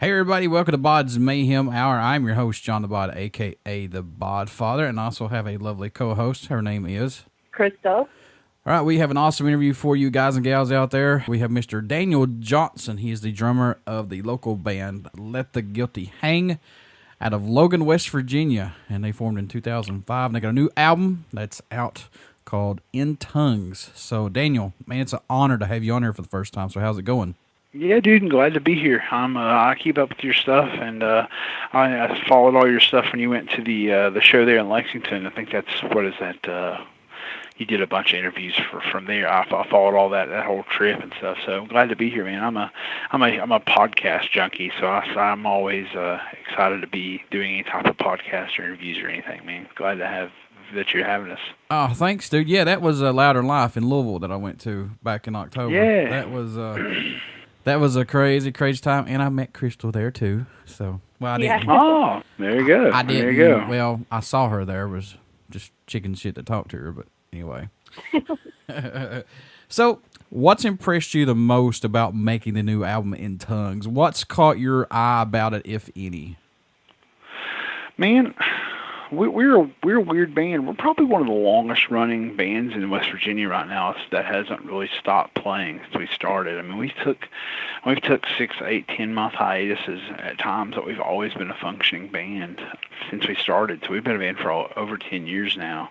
Hey everybody, welcome to BODS Mayhem Hour. I'm your host, John the Bod, aka the Bod Father, and also have a lovely co-host. Her name is Crystal. All right, we have an awesome interview for you guys and gals out there. We have Mr. Daniel Johnson. He is the drummer of the local band Let the Guilty Hang out of Logan, West Virginia, and they formed in 2005. And they got a new album that's out called In Tongues. So Daniel, man, it's an honor to have you on here for the first time. So how's it going? Yeah, dude, I'm glad to be here. I keep up with your stuff, and I followed all your stuff when you went to the show there in Lexington. I think that's what is that? You did a bunch of interviews from there. I followed all that whole trip and stuff. So I'm glad to be here, man. I'm a podcast junkie, so I'm always excited to be doing any type of podcast or interviews or anything, man. Glad to have that you're having us. Oh, thanks, dude. Yeah, that was Louder Life in Louisville that I went to back in October. Yeah, that was. That was a crazy, crazy time, and I met Crystal there too. So, well, I didn't. Oh, there you go. I didn't. There you go. Well, I saw her there. It was just chicken shit to talk to her, but anyway. So, what's impressed you the most about making the new album In Tongues? What's caught your eye about it, if any? Man, we're a weird band. We're probably one of the longest running bands in West Virginia right now that hasn't really stopped playing since we started. I mean, we've took 6, 8, 10-month hiatuses at times, but we've always been a functioning band since we started. So we've been a band for over 10 years now.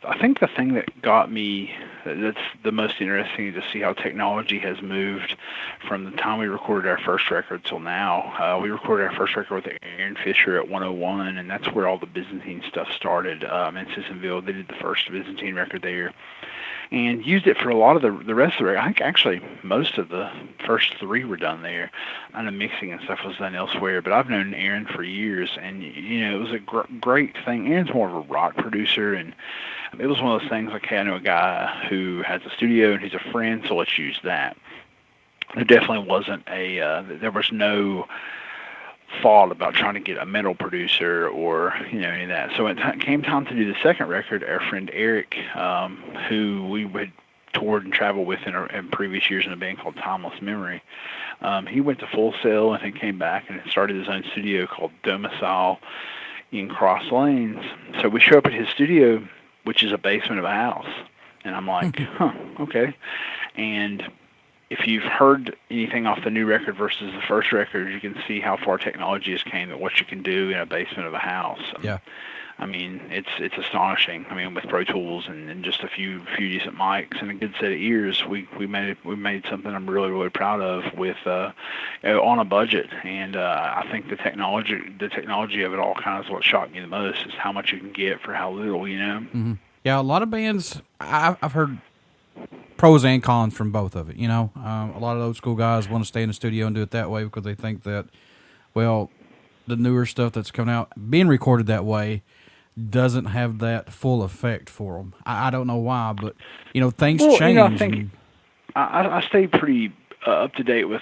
I think the thing that got me, that's the most interesting, to see how technology has moved from the time we recorded our first record till now. We recorded our first record with Aaron Fisher at 101, and that's where all the Byzantine stuff started in Sissonville. They did the first Byzantine record there and used it for a lot of the rest of the record. I think actually most of the first 3 were done there. I know mixing and stuff was done elsewhere, but I've known Aaron for years, and it was a great thing. Aaron's more of a rock producer, and it was one of those things like, hey, I know a guy who has a studio and he's a friend, so let's use that. There definitely wasn't there was no thought about trying to get a metal producer or any of that. So when it came time to do the second record, our friend Eric, who we had toured and traveled with in previous years in a band called Timeless Memory, he went to Full Sail and he came back and started his own studio called Domicile in Cross Lanes. So we show up at his studio, which is a basement of a house, and I'm like, okay. And if you've heard anything off the new record versus the first record, you can see how far technology has came and what you can do in a basement of a house. Yeah. I mean, it's astonishing. I mean, with Pro Tools and just a few decent mics and a good set of ears, we made something I'm really, really proud of with on a budget. And I think the technology of it all kind of is what shocked me the most, is how much you can get for how little, Mm-hmm. Yeah, a lot of bands, I've heard pros and cons from both of it. A lot of old school guys want to stay in the studio and do it that way because they think that, well, the newer stuff that's coming out, being recorded that way, doesn't have that full effect for them. I don't know why, but things change. I think I stay pretty up to date with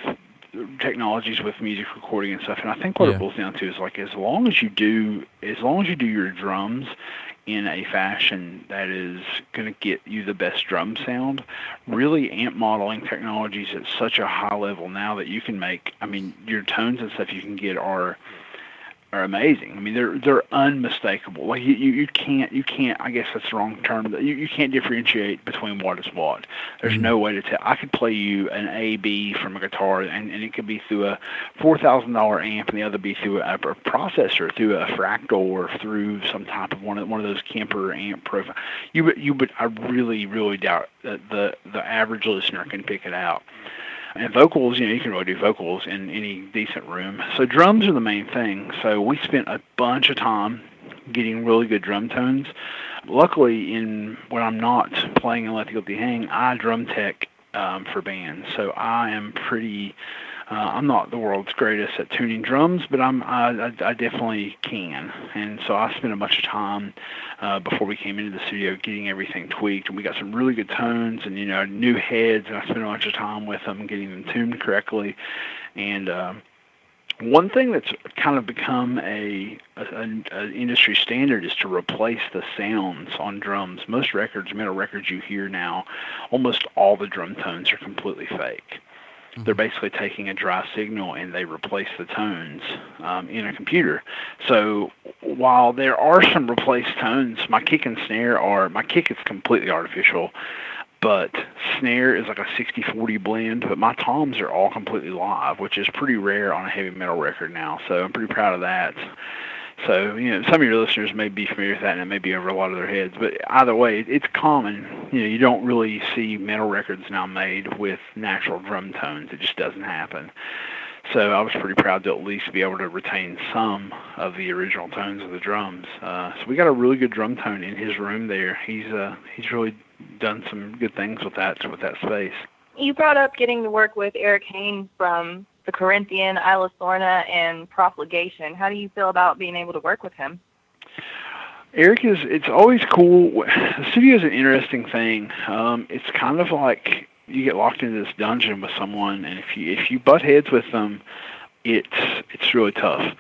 technologies with music recording and stuff, and I think what it boils down to is, like, as long as you do your drums in a fashion that is going to get you the best drum sound, really amp modeling technologies at such a high level now that you can make, your tones and stuff you can get are amazing. I mean, they're unmistakable. Like you can't. I guess that's the wrong term. You can't differentiate between what is what. There's no way to tell. I could play you an A B from a guitar, and it could be through a $4,000 amp, and the other be through a processor, through a Fractal, or through some type of one of those Kemper amp profile. I really doubt that the average listener can pick it out. And vocals, you can really do vocals in any decent room. So drums are the main thing. So we spent a bunch of time getting really good drum tones. Luckily, when I'm not playing and Let the Guilty Hang, I drum tech for bands. So I am pretty. I'm not the world's greatest at tuning drums, but I definitely can. And so I spent a bunch of time before we came into the studio getting everything tweaked, and we got some really good tones and new heads, and I spent a bunch of time with them getting them tuned correctly. And one thing that's kind of become an industry standard is to replace the sounds on drums. Most metal records you hear now, almost all the drum tones are completely fake. They're basically taking a dry signal and they replace the tones in a computer. So while there are some replaced tones, my kick is completely artificial, but snare is like a 60-40 blend, but my toms are all completely live, which is pretty rare on a heavy metal record now, so I'm pretty proud of that. So, some of your listeners may be familiar with that, and it may be over a lot of their heads. But either way, it's common. You don't really see metal records now made with natural drum tones. It just doesn't happen. So I was pretty proud to at least be able to retain some of the original tones of the drums. So we got a really good drum tone in his room there. He's really done some good things with that space. You brought up getting to work with Eric Haynes from the Corinthian, Isla Sorna, and Profligation. How do you feel about being able to work with him? Eric it's always cool. The studio is an interesting thing. It's kind of like you get locked into this dungeon with someone, and if you butt heads with them, it's really tough.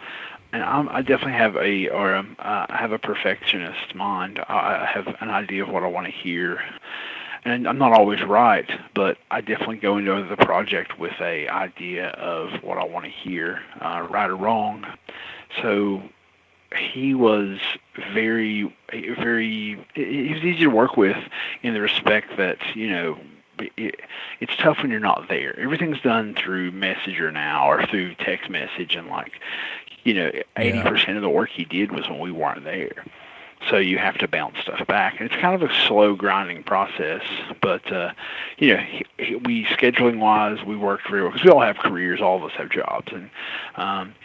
And I definitely have I have a perfectionist mind. I have an idea of what I want to hear. And I'm not always right, but I definitely go into the project with a idea of what I want to hear, right or wrong. So he was he was easy to work with in the respect that, it's tough when you're not there. Everything's done through Messenger now or through text message, and 80% of the work he did was when we weren't there. So you have to bounce stuff back, and it's kind of a slow, grinding process. But we scheduling-wise, we worked very well because we all have careers. All of us have jobs, and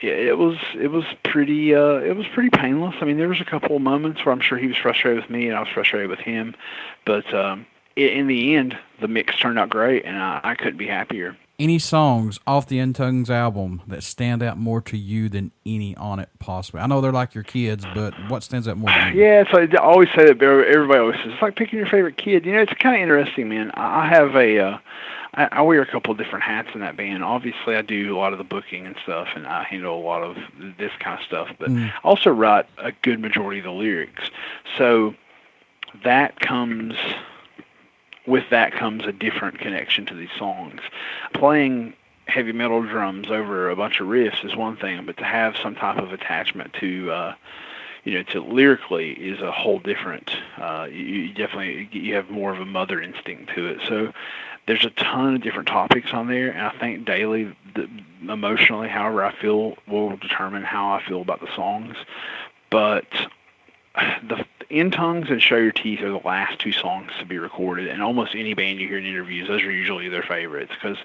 it was pretty painless. I mean, there was a couple of moments where I'm sure he was frustrated with me, and I was frustrated with him. But in the end, the mix turned out great, and I couldn't be happier. Any songs off the In Tongues album that stand out more to you than any on it, possibly? I know they're like your kids, but what stands out more to you? Yeah, so I always say that, everybody always says, it's like picking your favorite kid. It's kind of interesting, man. I have I wear a couple of different hats in that band. Obviously, I do a lot of the booking and stuff, and I handle a lot of this kind of stuff, but I also write a good majority of the lyrics. So with that comes a different connection to these songs. Playing heavy metal drums over a bunch of riffs is one thing, but to have some type of attachment to lyrically is a whole different. You have more of a mother instinct to it. So there's a ton of different topics on there, and I think daily, emotionally, however I feel will determine how I feel about the songs. But the In Tongues and Show Your Teeth are the last two songs to be recorded, and almost any band you hear in interviews, those are usually their favorites because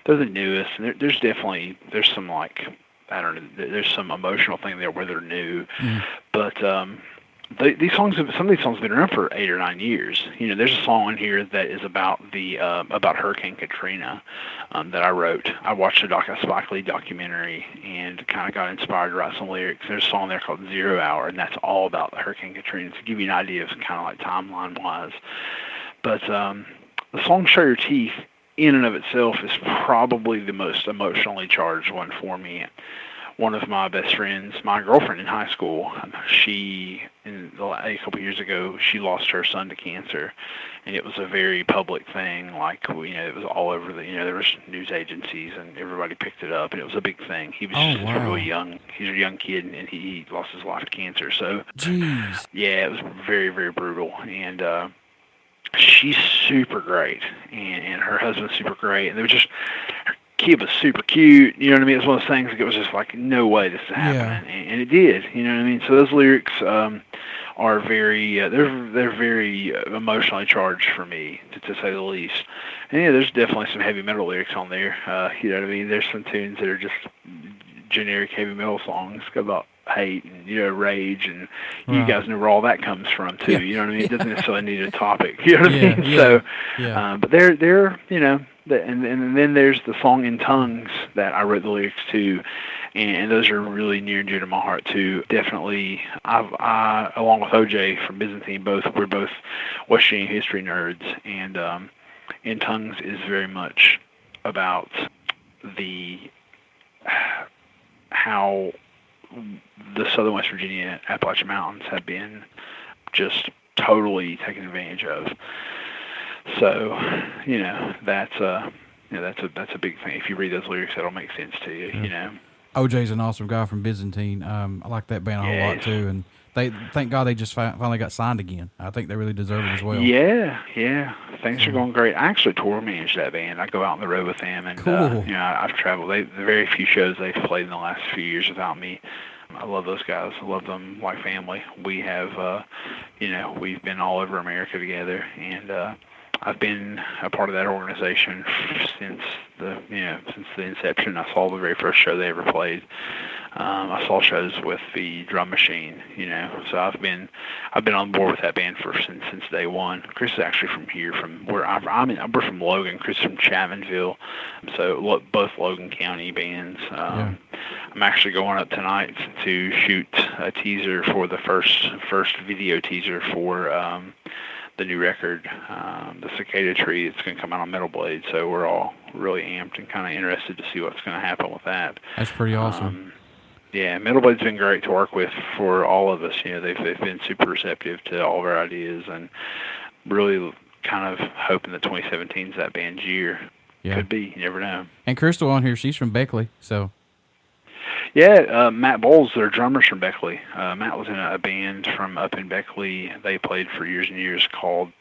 they're the newest, and there's some there's some emotional thing there where they're new, but some of these songs have been around for 8 or 9 years. There's a song on here that is about about Hurricane Katrina that I wrote. I watched a Spike Lee documentary and kind of got inspired to write some lyrics. There's a song there called 0 Hour, and that's all about Hurricane Katrina to give you an idea of kind of like timeline-wise. But the song Show Your Teeth, in and of itself, is probably the most emotionally charged one for me. One of my best friends, my girlfriend in high school, a couple years ago, she lost her son to cancer, and it was a very public thing. It was all over there was news agencies, and everybody picked it up, and it was a big thing. He was really young. He's a young kid, and he lost his life to cancer. So, jeez. Yeah, it was very, very brutal, and she's super great, and her husband's super great, and they were just. Kid was super cute, you know what I mean? It was one of those things, it was just like, no way this is happening, and it did, you know what I mean? So those lyrics are very, they're very emotionally charged for me, to say the least. And there's definitely some heavy metal lyrics on there, you know what I mean? There's some tunes that are just generic heavy metal songs about hate and rage, and you guys know where all that comes from too. You know what I mean? It doesn't necessarily need a topic. You know what I mean? So, but they're and then there's the song In Tongues that I wrote the lyrics to, and those are really near and dear to my heart too. Definitely, I along with OJ from Byzantine, we're both West Virginia history nerds, and In Tongues is very much about how the southern West Virginia Appalachian Mountains have been just totally taken advantage of. So, that's that's a big thing. If you read those lyrics, that'll make sense to you. Yeah. You know. OJ's an awesome guy from Byzantine. I like that band a whole lot too, and they thank God they just finally got signed again. I think they really deserve it as well. Yeah. Things are going great. I actually tour manage that band. I go out on the road with them, and Cool. I've traveled. The very few shows they've played in the last few years without me. I love those guys. I love them like family. We have, we've been all over America together, and I've been a part of that organization since the inception. I saw the very first show they ever played. I saw shows with the drum machine, so I've been on board with that band since day one. Chris is actually from here, from where we're from Logan. Chris is from Chapmanville, so both Logan County bands. I'm actually going up tonight to shoot a teaser for the first video teaser for the new record, the Cicada Tree. It's going to come out on Metal Blade, so we're all really amped and kind of interested to see what's going to happen with that. That's pretty awesome. Yeah, Metal Blade's been great to work with for all of us. They've been super receptive to all of our ideas, and really kind of hoping that 2017 is that band's year. Yeah. Could be. You never know. And Crystal on here, she's from Beckley, so. Yeah, Matt Bowles, their drummer's from Beckley. Matt was in a band from up in Beckley. They played for years and years called,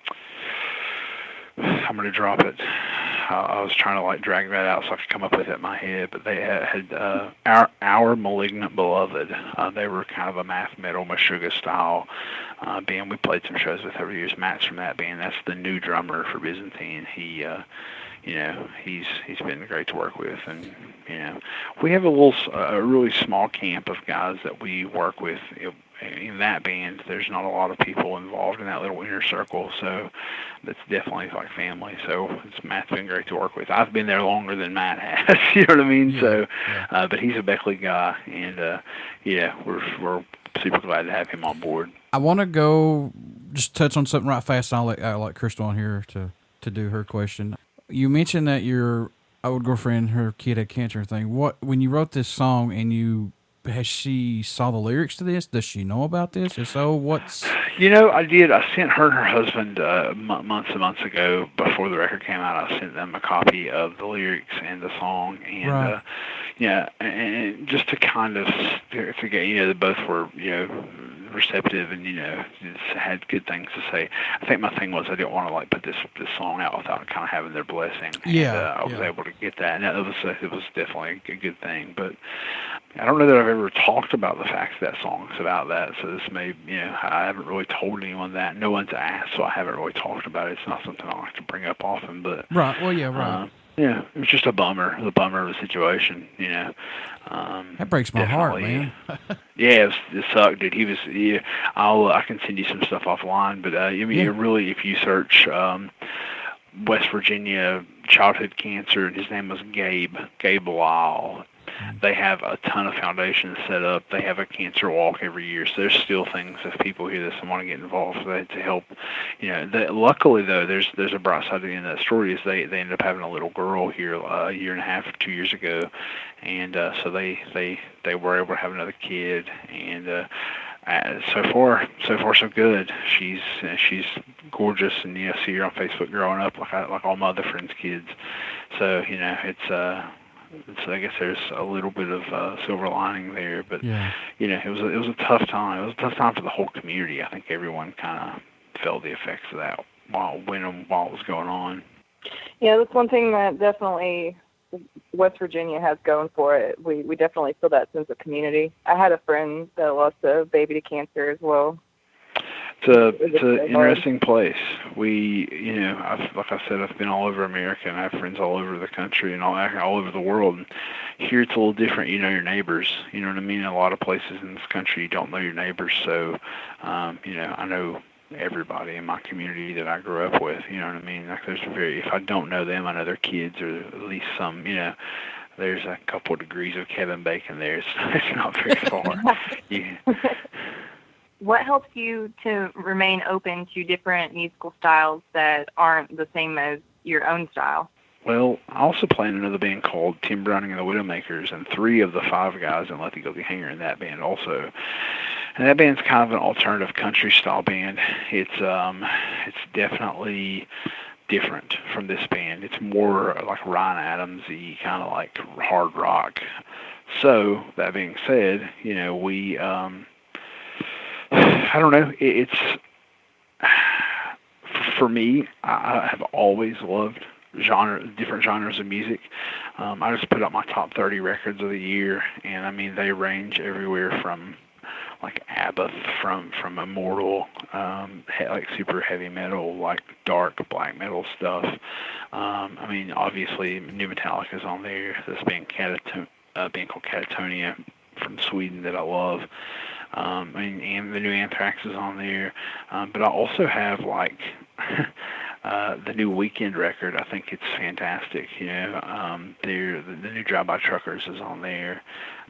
I'm going to drop it. I was trying to drag that out so I could come up with it in my head, but they had Our Malignant Beloved. They were kind of a math metal, Meshuggah style band. We played some shows with over the years. Matt's from that band. That's the new drummer for Byzantine. He's been great to work with, and we have a really small camp of guys that we work with. In that band, there's not a lot of people involved in that little inner circle, so that's definitely like family. So Matt's been great to work with. I've been there longer than Matt has, you know what I mean? Yeah. But he's a Beckley guy, and we're super glad to have him on board. I want to go just touch on something right fast, and I'll let Crystal on here to do her question. You mentioned that your old girlfriend, her kid had cancer thing. When you wrote this song and has she saw the lyrics to this? Does she know about this? If so, what's... I did. I sent her and her husband months and months ago, before the record came out, I sent them a copy of the lyrics and the song. And, right. And just to kind of, to get, they both were, receptive and, just had good things to say. I think my thing was I didn't want to, put this song out without kind of having their blessing. And, I was able to get that. And it was definitely a good thing. But I don't know that I've ever talked about the fact that song's about that, so this may, I haven't really told anyone that. No one's asked, so I haven't really talked about it. It's not something I like to bring up often, but... Right, well, yeah, right. It was just the bummer of the situation, That breaks my heart, man. Yeah, it sucked, dude. He was, I can send you some stuff offline, but, really, if you search West Virginia childhood cancer, his name was Gabe Lyle. They have a ton of foundations set up. They have a cancer walk every year. So there's still things, if people hear this and want to get involved, to help. Luckily, though, there's a bright side to the end of that story. Is they ended up having a little girl here a year and a half or 2 years ago, and so they were able to have another kid. And so far so good. She's gorgeous, and see her on Facebook growing up like all my other friends' kids. So I guess there's a little bit of silver lining there, but it was a tough time. It was a tough time for the whole community. I think everyone kind of felt the effects of that while it was going on. Yeah, that's one thing that definitely West Virginia has going for it. We definitely feel that sense of community. I had a friend that lost a baby to cancer as well. It's an interesting place. We, like I said, I've been all over America, and I have friends all over the country and all over the world. And here it's a little different. You know your neighbors. You know what I mean? A lot of places in this country you don't know your neighbors. So, I know everybody in my community that I grew up with. You know what I mean? If I don't know them, I know their kids, or at least some. There's a couple of degrees of Kevin Bacon there. It's not very far. Yeah. What helps you to remain open to different musical styles that aren't the same as your own style? Well, I also play in another band called Tim Browning and the Widowmakers, and 3 of the 5 guys in Let the Guilty Hang are in that band also. And that band's kind of an alternative country style band. It's definitely different from this band. It's more like Ryan Adams-y, kind of like hard rock. So that being said, we I don't know. It's for me. I have always loved different genres of music. I just put up my top 30 records of the year, and I mean they range everywhere from like Abbott, from Immortal, like super heavy metal, like dark black metal stuff. I mean, obviously, new Metallica's on there. This band band called Catatonia from Sweden that I love. I mean, and the new Anthrax is on there. But I also have like the new Weekend record. I think it's fantastic. The new Drive By Truckers is on there.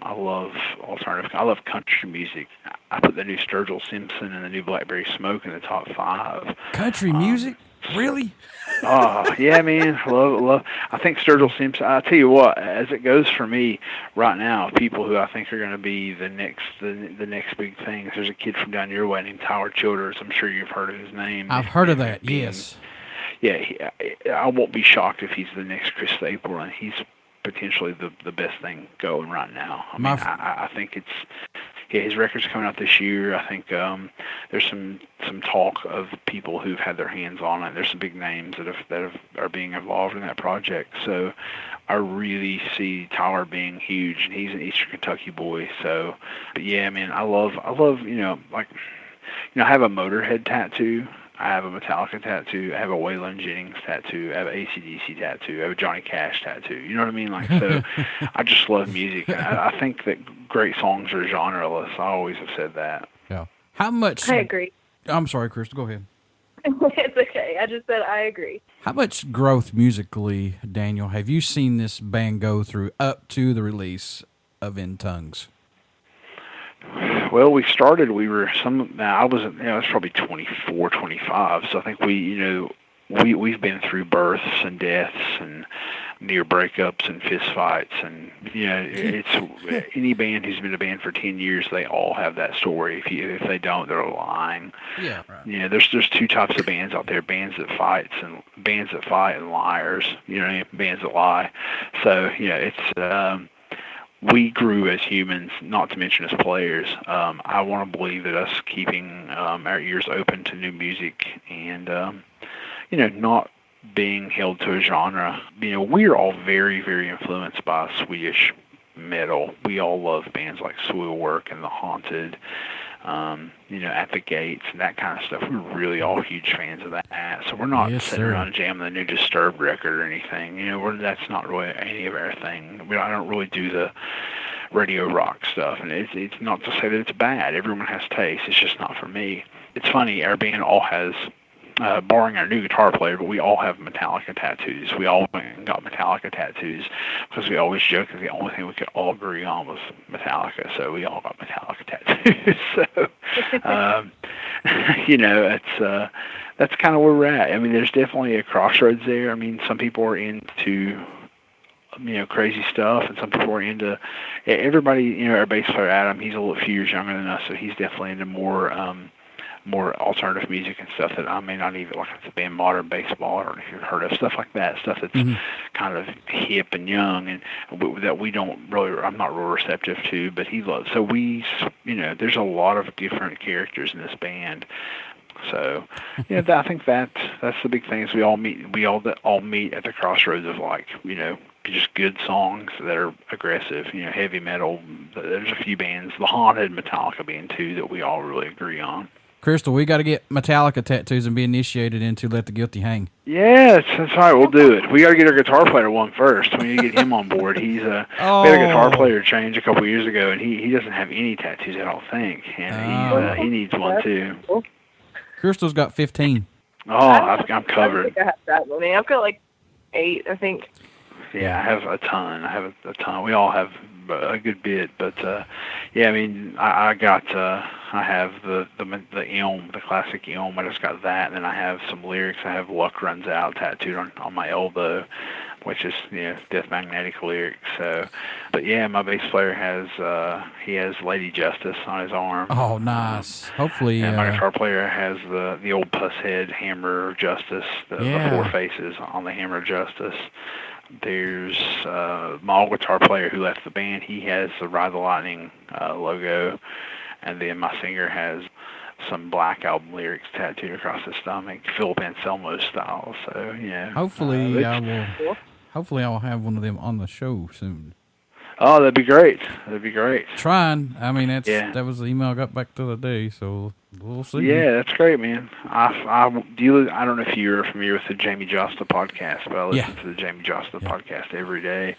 I love alternative. I love country music. I put the new Sturgill Simpson and the new Blackberry Smoke in the top 5. Country music? Really? Oh, yeah, man. Love. I think Sturgill Simpson, I tell you what, as it goes for me right now, people who I think are going to be the next big thing. There's a kid from down your way named Tyler Childers. I'm sure you've heard of his name. I've heard of that, yes. Yeah, I won't be shocked if he's the next Chris Stapleton, and he's potentially the best thing going right now. I think it's his record's coming out this year. I think there's some talk of people who've had their hands on it. There's some big names that are being involved in that project. So I really see Tyler being huge, and he's an Eastern Kentucky boy. So, but yeah, man, I love I have a Motorhead tattoo. I have a Metallica tattoo. I have a Waylon Jennings tattoo. I have an AC/DC tattoo. I have a Johnny Cash tattoo. You know what I mean? Like, so I just love music. I think that great songs are genreless. I always have said that. Yeah. How much? I agree. I'm sorry, Crystal. Go ahead. It's okay. I just said I agree. How much growth musically, Daniel, have you seen this band go through up to the release of In Tongues? Well, I was probably 24, 25. So I think we've been through births and deaths and near breakups and fist fights, and it's any band who's been a band for 10 years, they all have that story. If they don't, they're lying. Yeah. Right. There's two types of bands out there: bands that fight and liars. Bands that lie. So it's. We grew as humans, not to mention as players. I want to believe that us keeping our ears open to new music and, not being held to a genre. We're all very, very influenced by Swedish metal. We all love bands like Soilwork and The Haunted, At the Gates and that kind of stuff. We're really all huge fans of that. So we're not sitting around jamming the new Disturbed record or anything. That's not really any of our thing. I don't really do the radio rock stuff, and it's not to say that it's bad. Everyone has taste. It's just not for me. It's funny. Our band all has, barring our new guitar player, but we all have Metallica tattoos. We all got Metallica tattoos because we always joke that the only thing we could all agree on was Metallica, so we all got Metallica tattoos. So, it's that's kind of where we're at. I mean, there's definitely a crossroads there. I mean, some people are into crazy stuff, and some people are into everybody. Our bass player Adam, he's a few years younger than us, so he's definitely into more alternative music and stuff that I may not even, like the band Modern Baseball, I don't know if you've heard of, stuff like that, stuff that's kind of hip and young, and that I'm not real receptive to, but he loves. So there's a lot of different characters in this band. So, I think that's the big thing is we all meet at the crossroads of just good songs that are aggressive, heavy metal. There's a few bands, The Haunted, Metallica being two, that we all really agree on. Crystal, we got to get Metallica tattoos and be initiated into Let the Guilty Hang. Yes, that's right. We'll do it. We got to get our guitar player one first. We need to get him on board. He's we had a guitar player change a couple years ago, and he doesn't have any tattoos, I don't think, and he needs one too. Crystal's got 15. Oh, I'm covered. I think I have that many. I've got 8, I think. Yeah, I have a ton. We all have a good bit, but I mean, I have the Elm, the classic Elm. I just got that, and then I have some lyrics. I have "Luck Runs Out" tattooed on my elbow. which is, Death Magnetic lyrics. So, but yeah, my bass player has Lady Justice on his arm. Oh, nice. Hopefully, and my guitar player has the old puss head hammer of Justice, the four faces on the hammer of Justice. There's my old guitar player who left the band. He has the Ride the Lightning logo, and then my singer has some Black Album lyrics tattooed across his stomach, Philip Anselmo style. So hopefully I'll have one of them on the show soon. Oh, that'd be great. That'd be great. Trying. I mean, that was the email I got back the other day, so we'll see. Yeah, that's great, man. I don't know if you're familiar with the Jamie Josta podcast, but I listen to the Jamie Josta podcast every day,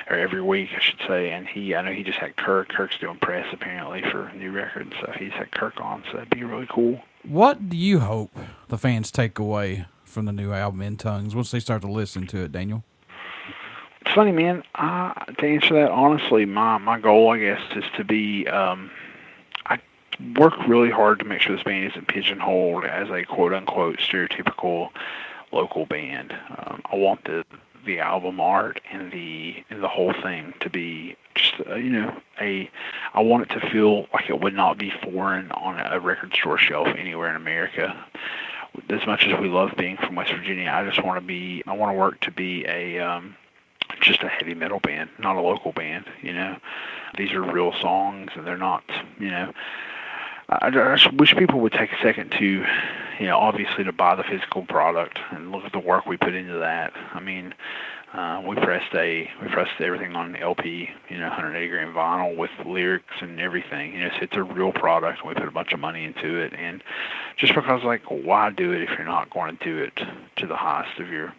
or every week, I should say. And I know he just had Kirk. Kirk's doing press apparently for new records, so he's had Kirk on. So that'd be really cool. What do you hope the fans take away from the new album In Tongues once they start to listen to it, Daniel? It's funny, man. To answer that honestly, my goal, I guess, is to be. I work really hard to make sure this band isn't pigeonholed as a quote unquote stereotypical local band. I want the album art and the whole thing to be just I want it to feel like it would not be foreign on a record store shelf anywhere in America. As much as we love being from West Virginia, I want to work to be just a heavy metal band, not a local band. These are real songs, and they're not. I just wish people would take a second to, obviously to buy the physical product and look at the work we put into that. I mean, we pressed everything on LP, 180 gram vinyl with lyrics and everything. So it's a real product, and we put a bunch of money into it. And just because, why do it if you're not going to do it to the highest of your,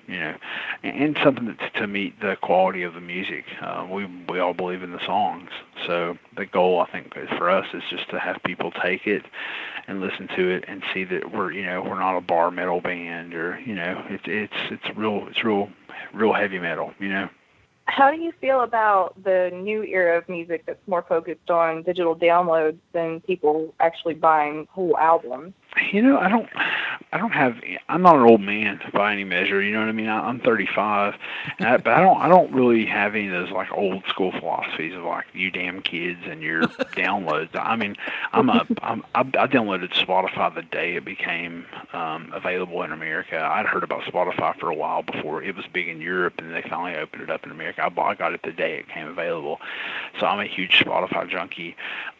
and something to meet the quality of the music. We all believe in the songs. So the goal, I think, for us is just to have people take it and listen to it and see that we're not a bar metal band, or it's real heavy metal. How do you feel about the new era of music that's more focused on digital downloads than people actually buying whole albums? I'm not an old man by any measure, you know what I mean? I'm 35, but I don't really have any of those old school philosophies of you damn kids and your downloads. I mean, I downloaded Spotify the day it became available in America. I'd heard about Spotify for a while before it was big in Europe, and they finally opened it up in America. I got it the day it came available, so I'm a huge Spotify junkie.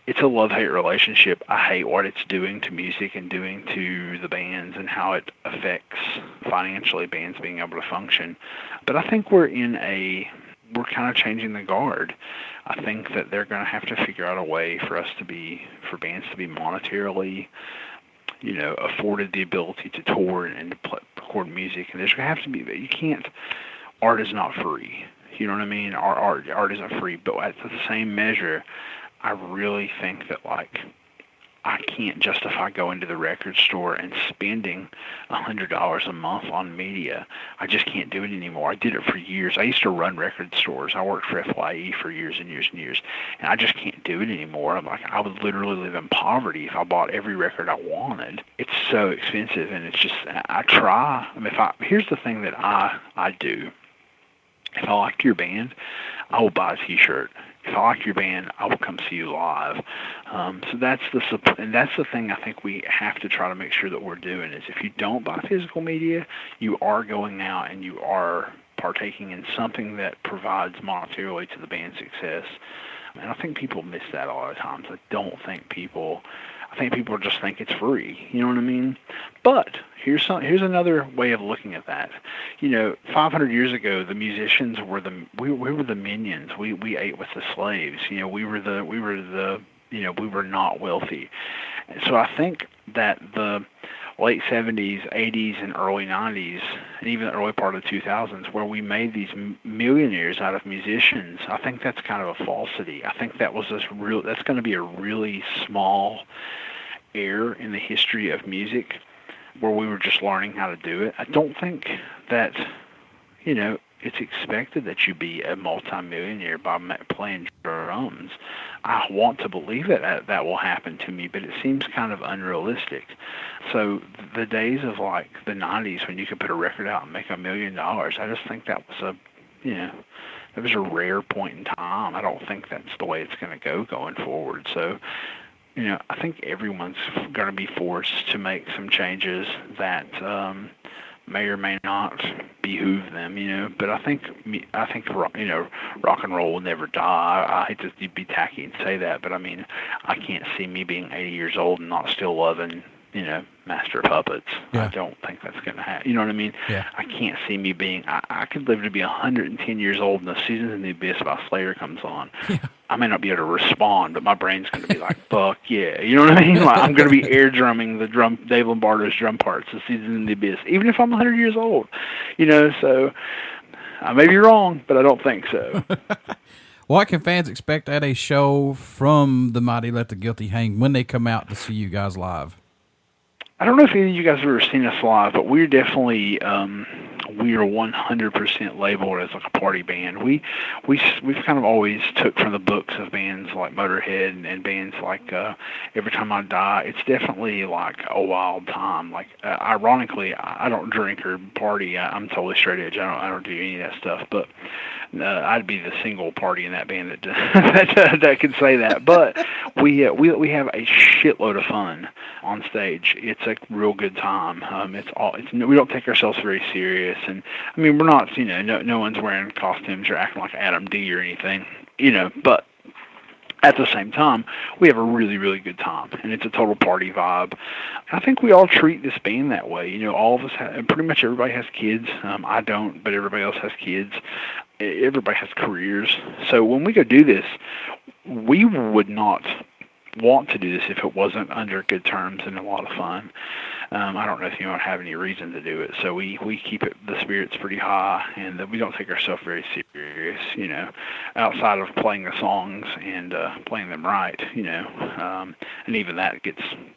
It's a love-hate relationship. I hate what it's doing to music and doing to the bands and how it affects financially bands being able to function. But I think we're kind of changing the guard. I think that they're going to have to figure out a way for bands to be monetarily, afforded the ability to tour and to record music. And there's going to have to be, art is not free. You know what I mean? Art isn't free, but at the same measure, I really think that I can't justify going to the record store and spending $100 a month on media. I just can't do it anymore. I did it for years. I used to run record stores. I worked for FYE for years and years and years, and I just can't do it anymore. I would literally live in poverty if I bought every record I wanted. It's so expensive, and it's just, I try. I mean, here's the thing that I do. If I like your band, I will buy a T-shirt. If I like your band, I will come see you live. So that's the thing I think we have to try to make sure that we're doing is if you don't buy physical media, you are going out and you are partaking in something that provides monetarily to the band's success. And I think people miss that a lot of times. I think people just think it's free. You know what I mean? But here's another way of looking at that. 500 years ago, the musicians were we were the minions. We ate with the slaves. We were not wealthy. And so I think that the late 70s, 80s, and early 90s, and even the early part of the 2000s, where we made these millionaires out of musicians, I think that's kind of a falsity. I think that's going to be a really small era in the history of music where we were just learning how to do it. I don't think that, it's expected that you be a multimillionaire by playing drums. I want to believe that will happen to me, but it seems kind of unrealistic. So the days of the 90s when you could put a record out and make $1 million, I just think that was that was a rare point in time. I don't think that's the way it's going to go going forward. So, I think everyone's going to be forced to make some changes that may or may not behoove them, But I think rock and roll will never die. I hate to be tacky and say that, but I mean, I can't see me being 80 years old and not still loving, Master of Puppets. Yeah. I don't think that's going to happen. You know what I mean? Yeah. I can't see me being. I could live to be 110 years old, and the Seasons in the Abyss by Slayer comes on. Yeah. I may not be able to respond, but my brain's going to be like, "Fuck yeah!" You know what I mean? Like, I'm going to be air drumming the Dave Lombardo's drum parts, the Seasons in the Abyss, even if I'm 100 years old. So I may be wrong, but I don't think so. What can fans expect at a show from the mighty Let the Guilty Hang when they come out to see you guys live? I don't know if any of you guys have ever seen us live, but we're definitely we are 100% labeled as like a party band. We've kind of always took from the books of bands like Motorhead and bands like Every Time I Die. It's definitely like a wild time. Like ironically, I don't drink or party. I'm totally straight edge. I don't do any of that stuff. But I'd be the single party in that band that could say that. But we have a shitload of fun on stage. It's a real good time. We don't take ourselves very serious, and I mean we're not no one's wearing costumes or acting like Adam D or anything, but at the same time, we have a really, really good time, and it's a total party vibe. I think we all treat this band that way. All of us pretty much everybody has kids. I don't, but everybody else has kids. Everybody has careers. So when we go do this, we would not want to do this if it wasn't under good terms and a lot of fun. I don't know if you don't have any reason to do it. So we keep the spirits pretty high, and we don't take ourselves very serious, outside of playing the songs and playing them right, and even that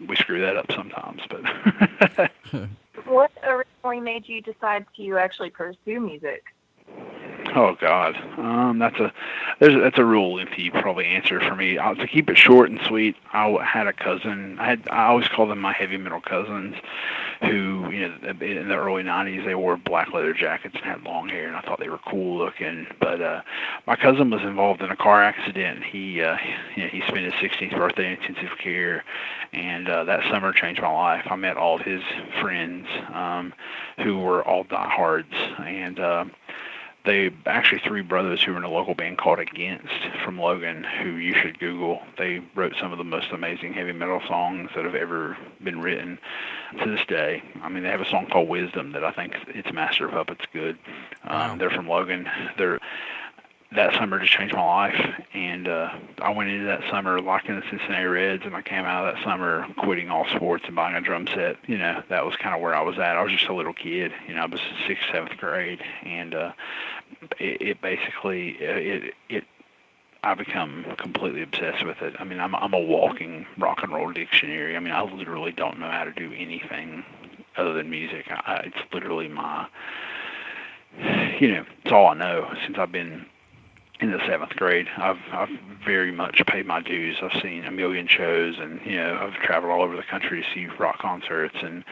we screw that up sometimes. But what originally made you decide to actually pursue music? Oh God, that's a real lengthy probably answer for me. To keep it short and sweet, I had a cousin. I always call them my heavy metal cousins, who in the early '90s they wore black leather jackets and had long hair, and I thought they were cool looking. But my cousin was involved in a car accident. He spent his 16th birthday in intensive care, and that summer changed my life. I met all of his friends, who were all diehards, and they actually three brothers who were in a local band called Against from Logan, who you should Google. They wrote some of the most amazing heavy metal songs that have ever been written to this day. I mean, they have a song called Wisdom that I think it's Master of Puppets good. They're from Logan. That summer just changed my life, and I went into that summer liking the Cincinnati Reds, and I came out of that summer quitting all sports and buying a drum set. That was kind of where I was at. I was just a little kid. I was 6th, 7th grade, and I become completely obsessed with it. I mean, I'm a walking rock and roll dictionary. I mean, I literally don't know how to do anything other than music. It's literally it's all I know since I've been in the 7th grade. I've very much paid my dues. I've seen a million shows, and I've traveled all over the country to see rock concerts, and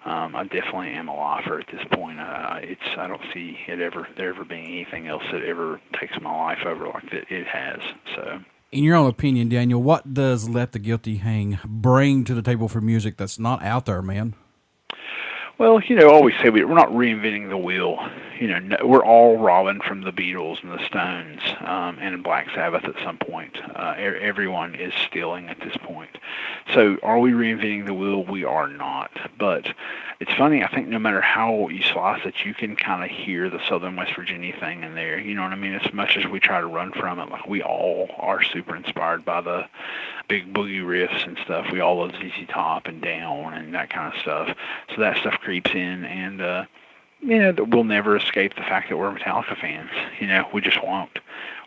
I definitely am a lifer at this point. I don't see there ever being anything else that ever takes my life over like that it has. So, in your own opinion, Daniel, what does Let the Guilty Hang bring to the table for music that's not out there, man? Well, I always say we're not reinventing the wheel. We're all robbing from the Beatles and the Stones and Black Sabbath at some point. Everyone is stealing at this point. So are we reinventing the wheel? We are not. But it's funny, I think no matter how you slice it, you can kind of hear the Southern West Virginia thing in there. You know what I mean? As much as we try to run from it, like we all are super inspired by the big boogie riffs and stuff. We all love ZZ Top and Down and that kind of stuff. So that stuff creeps in, and we'll never escape the fact that we're Metallica fans. We just won't.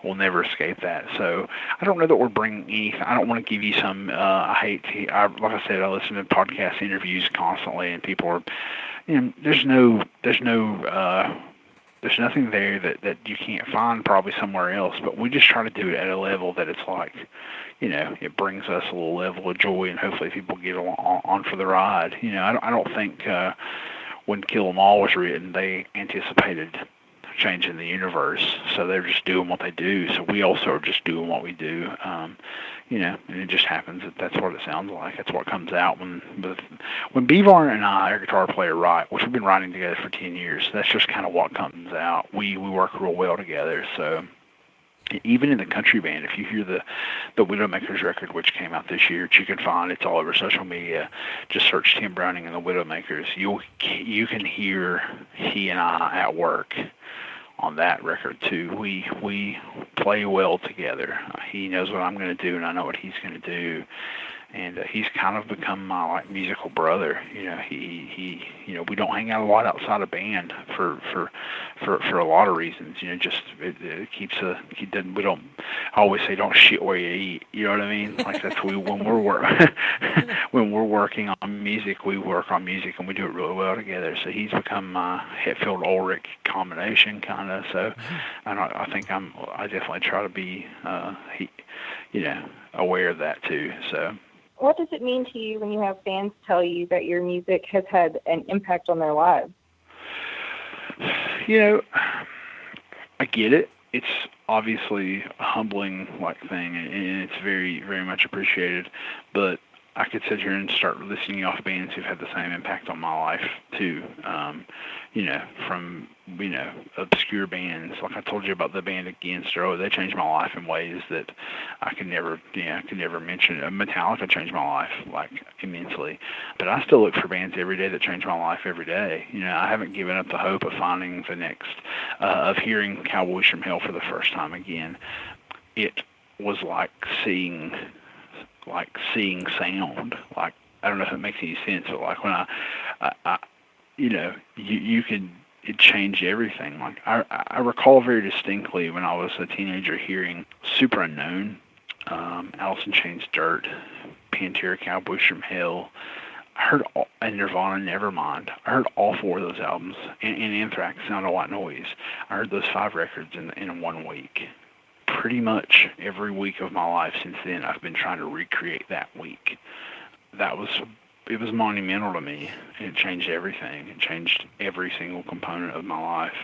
We'll never escape that. So I don't know that we're bringing anything. I don't want to give you some. Like I said, I listen to podcast interviews constantly, and people are, there's nothing there that you can't find probably somewhere else. But we just try to do it at a level that it's like, it brings us a little level of joy, and hopefully people get on for the ride. I don't think when Kill 'Em All was written, they anticipated changing the universe. So they're just doing what they do. So we also are just doing what we do. And it just happens that that's what it sounds like. That's what comes out when Beavar and I, our guitar player, write, which we've been writing together for 10 years. That's just kind of what comes out. We work real well together. So even in the country band, if you hear the Widowmakers record, which came out this year, which you can find, it's all over social media. Just search Tim Browning and the Widowmakers. You can hear he and I at work on that record too. We play well together. He knows what I'm going to do, and I know what he's going to do. And he's kind of become my musical brother. He we don't hang out a lot outside of band for a lot of reasons. Just it keeps we don't. I always say don't shit where you eat. You know what I mean? Like that's when we're working on music, we work on music and we do it really well together. So he's become my Hetfield Ulrich combination kind of. So, and I think I definitely try to be aware of that too. So. What does it mean to you when you have fans tell you that your music has had an impact on their lives? I get it. It's obviously a humbling thing, and it's very, very much appreciated. But I could sit here and start listing off bands who've had the same impact on my life too. From obscure bands like I told you about the band Against. They changed my life in ways that I could never mention. Metallica changed my life immensely, but I still look for bands every day that change my life every day. I haven't given up the hope of finding the next, of hearing Cowboys from Hell for the first time again. It was like seeing sound. I don't know if it makes any sense, but when it changed everything. I recall very distinctly when I was a teenager hearing Super Unknown, Alice in Chains' Dirt, Pantera, Cowboys from Hell. I heard and Nirvana, Nevermind. I heard all four of those albums, and Anthrax, Sound of White Noise. I heard those 5 records in 1 week. Pretty much every week of my life since then, I've been trying to recreate that week. It was monumental to me. It changed everything. It changed every single component of my life.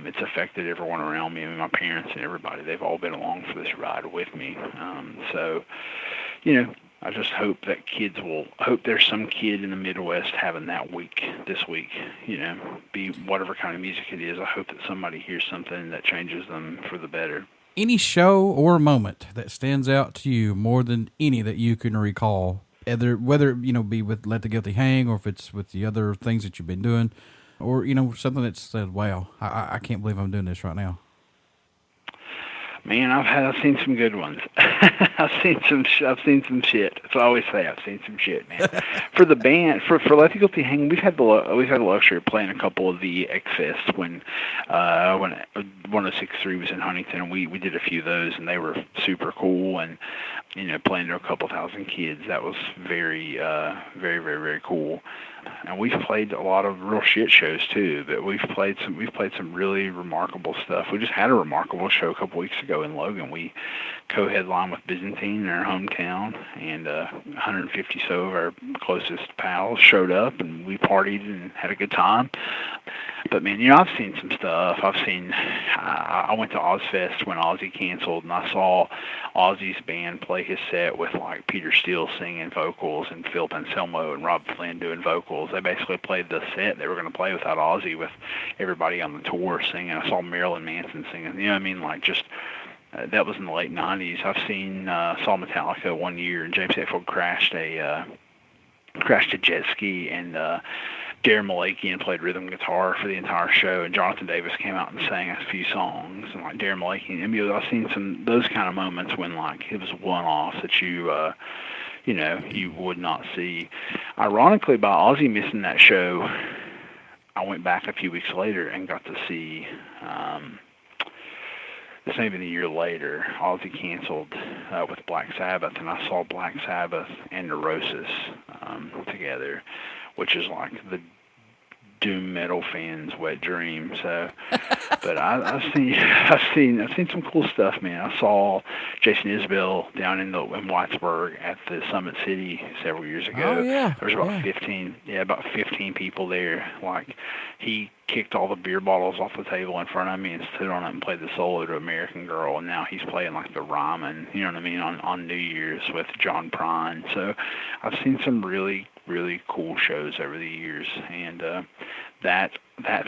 It's affected everyone around me, my parents and everybody. They've all been along for this ride with me. I just hope that I hope there's some kid in the Midwest having that week, this week, be whatever kind of music it is. I hope that somebody hears something that changes them for the better. Any show or moment that stands out to you more than any that you can recall, whether it be with Let the Guilty Hang, or if it's with the other things that you've been doing, or something that said, "Wow, I can't believe I'm doing this right now." Man, I've seen some good ones. I've seen some shit. That's what I always say. I've seen some shit, man. For the band, for Let the Guilty Hang, we've had the luxury of playing a couple of the X-Fest when 1063 was in Huntington, and we did a few of those, and they were super cool. And playing to a couple thousand kids, that was very, very, very, very cool. And we've played a lot of real shit shows too, but we've played some really remarkable stuff. We just had a remarkable show a couple weeks ago in Logan. We co-headlined with Byzantine in our hometown, and 150 so of our closest pals showed up, and we partied and had a good time. But man, I've seen some stuff. I went to Ozfest when Ozzy canceled, and I saw Ozzy's band play his set with Peter Steele singing vocals and Phil Anselmo and Rob Flynn doing vocals. They basically played the set they were going to play without Ozzy, with everybody on the tour singing. I saw Marilyn Manson singing. You know what I mean? That was in the late 90s. I've saw Metallica one year, and James Hetfield crashed a jet ski, and Darren Malakian played rhythm guitar for the entire show, and Jonathan Davis came out and sang a few songs. And Darren Malakian, I've seen some those kind of moments when it was one-offs that you would not see. Ironically, by Ozzy missing that show, I went back a few weeks later and got to see. This may have been a year later. Ozzy canceled with Black Sabbath, and I saw Black Sabbath and Neurosis together, which is the doom metal fans' wet dream. So But I've seen some cool stuff, man. I saw Jason Isbell down in Whitesburg at the Summit City several years ago. Oh, yeah. There was about 15 people there. Like, he kicked all the beer bottles off the table in front of me and stood on it and played the solo to American Girl, and now he's playing like the Ryman, you know what I mean, on New Year's with John Prine. So I've seen some really, really cool shows over the years, and that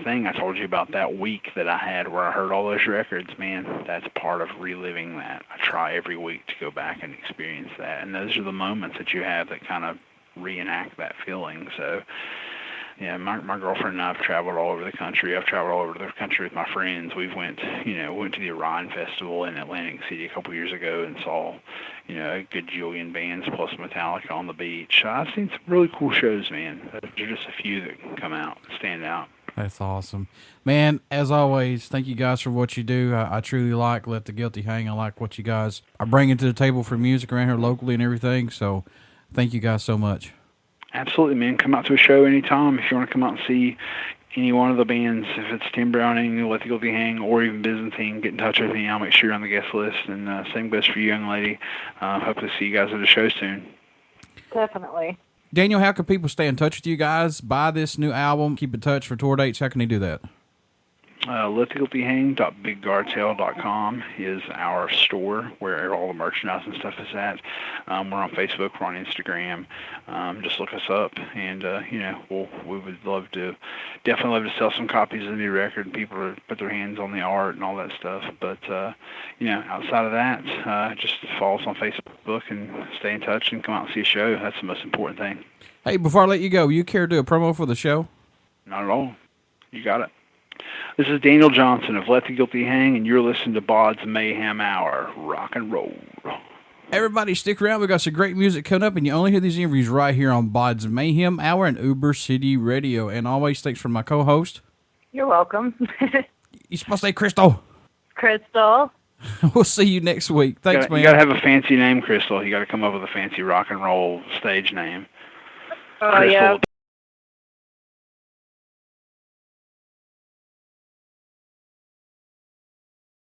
thing I told you about that week that I had where I heard all those records, man, that's part of reliving that. I try every week to go back and experience that, and those are the moments that you have that kind of reenact that feeling. So yeah, my girlfriend and I have traveled all over the country. I've traveled all over the country with my friends. We went to the Orion Festival in Atlantic City a couple years ago and saw, a good jillion bands plus Metallica on the beach. I've seen some really cool shows, man. Those are just a few that come out, stand out. That's awesome. Man, as always, thank you guys for what you do. I truly like Let the Guilty Hang. I like what you guys are bringing to the table for music around here locally and everything. So thank you guys so much. Absolutely, man. Come out to a show anytime. If you want to come out and see any one of the bands, if it's Tim Browning, Let the Guilty Hang, or even Byzantine, get in touch with me. I'll make sure you're on the guest list. And same goes for you, young lady. Hope to see you guys at the show soon. Definitely. Daniel, how can people stay in touch with you guys, buy this new album, keep in touch for tour dates? How can they do that? LetTheGuiltyHang.BigGuardTale.com is our store where all the merchandise and stuff is at. We're on Facebook, we're on Instagram. Just look us up, and we would definitely love to sell some copies of the new record. People to put their hands on the art and all that stuff. But outside of that, just follow us on Facebook and stay in touch and come out and see a show. That's the most important thing. Hey, before I let you go, you care to do a promo for the show? Not at all. You got it. This is Daniel Johnson of Let the Guilty Hang, and you're listening to BODS Mayhem Hour. Rock and roll. Everybody stick around. We got some great music coming up, and you only hear these interviews right here on BODS Mayhem Hour and Uber City Radio. And always thanks for my co-host. You're welcome. You supposed to say Crystal. Crystal. We'll see you next week. Thanks, man. You got to have a fancy name, Crystal. You got to come up with a fancy rock and roll stage name. Oh, Crystal yeah.